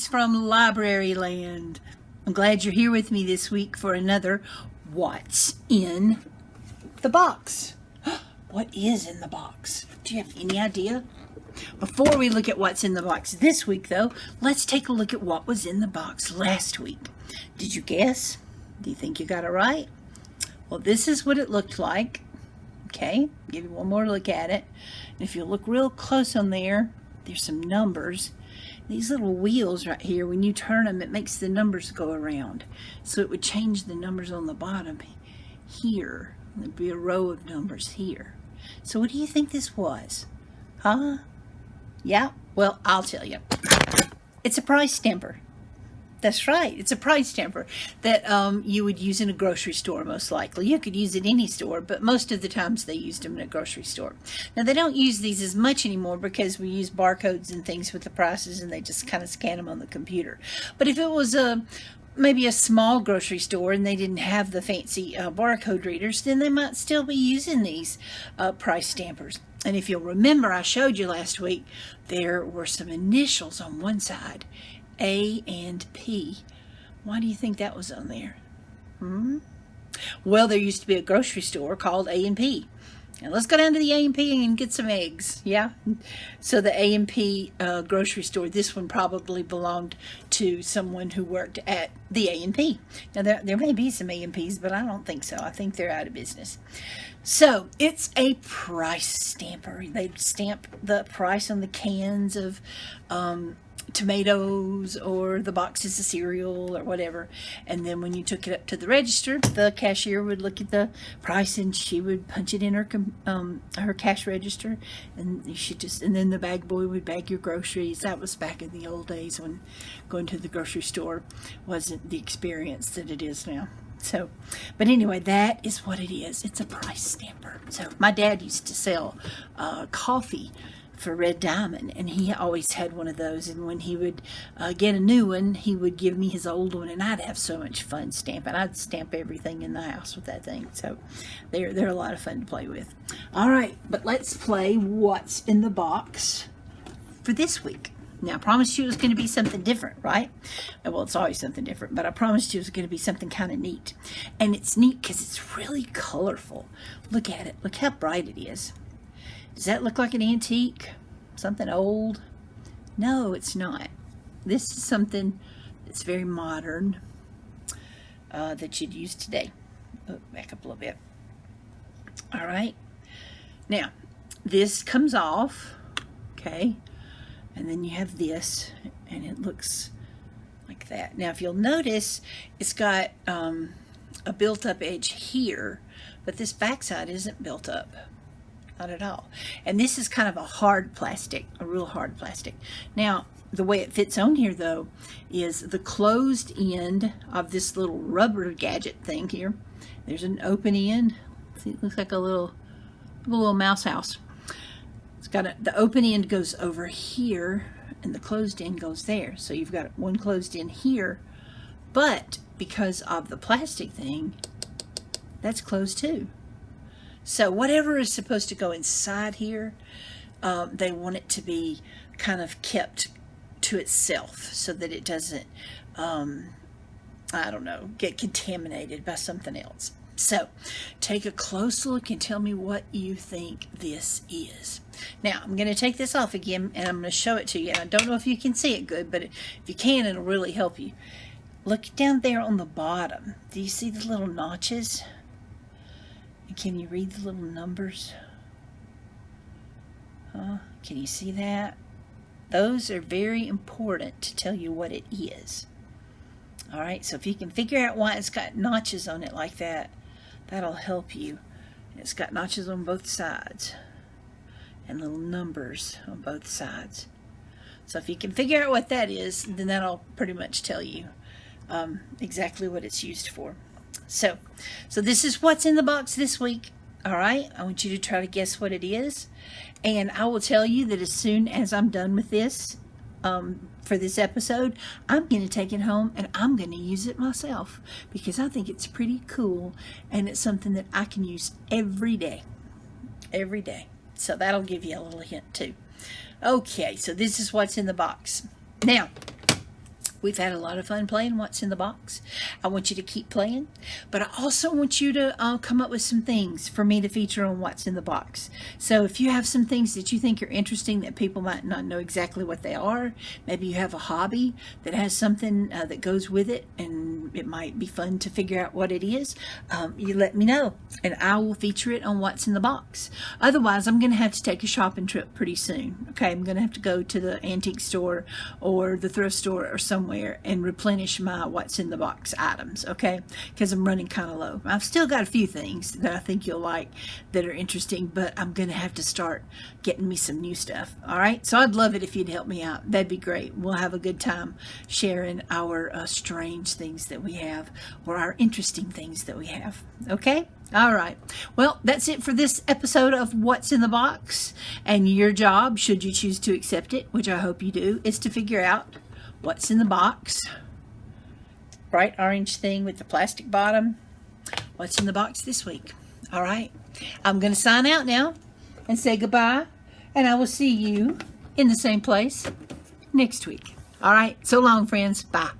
from Library Land. I'm glad you're here with me this week for another What's in the Box. What is in the box? Do you have any idea? Before we look at what's in the box this week, though, let's take a look at what was in the box last week. Did you guess? Do you think you got it right? Well, this is what it looked like. Okay, give you one more look at it. And if you look real close on there, there's some numbers. These little wheels right here, when you turn them, it makes the numbers go around. So it would change the numbers on the bottom here. There'd be a row of numbers here. So what do you think this was? Huh? Yeah? Well, I'll tell you. It's a price stamper. That's right. It's a price stamper that you would use in a grocery store, most likely. You could use it in any store, but most of the times they used them in a grocery store. Now, they don't use these as much anymore because we use barcodes and things with the prices, and they just kind of scan them on the computer. But if it was maybe a small grocery store and they didn't have the fancy barcode readers, then they might still be using these price stampers. And if you'll remember, I showed you last week, there were some initials on one side. A and P. Why do you think that was on there? Well, there used to be a grocery store called A&P. Now let's go down to the A&P and get some eggs. Yeah. So the A&P grocery store, this one probably belonged to someone who worked at the A&P. Now there may be some A&Ps, but I don't think so. I think they're out of business. So it's a price stamper. They stamp the price on the cans of tomatoes or the boxes of cereal or whatever, and then when you took it up to the register, the cashier would look at the price and she would punch it in her cash register, and and then the bag boy would bag your groceries. That was back in the old days when going to the grocery store wasn't the experience that it is now. So, but anyway, that is what it is. It's a price stamper. So my dad used to sell coffee for Red Diamond, and he always had one of those, and when he would get a new one, he would give me his old one, and I'd have so much fun stamping. I'd stamp everything in the house with that thing. So they're a lot of fun to play with. All right, but let's play what's in the box for this week. Now, I promised you it was going to be something different, right? Well, it's always something different, but I promised you it was going to be something kind of neat. And it's neat because it's really colorful. Look at it. Look how bright it is. Does that look like an antique? Something old? No, it's not. This is something that's very modern that you'd use today. Oh, back up a little bit. All right. Now, this comes off, okay? And then you have this, and it looks like that. Now, if you'll notice, it's got a built-up edge here, but this backside isn't built up. Not at all. And this is kind of a hard plastic, a real hard plastic. Now, the way it fits on here, though, is the closed end of this little rubber gadget thing here. There's an open end. See, it looks like a little mouse house. It's got the open end goes over here, and the closed end goes there. So you've got one closed end here, but because of the plastic thing, that's closed too. So whatever is supposed to go inside here, they want it to be kind of kept to itself so that it doesn't, I don't know, get contaminated by something else. So take a close look and tell me what you think this is. Now, I'm going to take this off again, and I'm going to show it to you. And I don't know if you can see it good, but if you can, it'll really help you. Look down there on the bottom. Do you see the little notches? Can you read the little numbers? Can you see that? Those are very important to tell you what it is. All right, so if you can figure out why it's got notches on it like that, that'll help you. It's got notches on both sides and little numbers on both sides. So if you can figure out what that is, then that'll pretty much tell you exactly what it's used for. So this is what's in the box this week. All right, I want you to try to guess what it is. And I will tell you that as soon as I'm done with this, for this episode, I'm going to take it home and I'm going to use it myself because I think it's pretty cool and it's something that I can use every day. Every day. So that'll give you a little hint too. Okay, so this is what's in the box. Now, We've had a lot of fun playing What's in the Box. I want you to keep playing, but I also want you to come up with some things for me to feature on What's in the Box. So if you have some things that you think are interesting that people might not know exactly what they are, maybe you have a hobby that has something that goes with it and it might be fun to figure out what it is, you let me know and I will feature it on What's in the Box. Otherwise, I'm going to have to take a shopping trip pretty soon. Okay, I'm going to have to go to the antique store or the thrift store or somewhere and replenish my What's in the Box items, okay? Because I'm running kind of low. I've still got a few things that I think you'll like that are interesting, but I'm going to have to start getting me some new stuff, all right? So I'd love it if you'd help me out. That'd be great. We'll have a good time sharing our strange things that we have or our interesting things that we have, okay? All right. Well, that's it for this episode of What's in the Box. And your job, should you choose to accept it, which I hope you do, is to figure out what's in the box. Bright orange thing with the plastic bottom. What's in the box this week? All right. I'm going to sign out now and say goodbye. And I will see you in the same place next week. All right. So long, friends. Bye.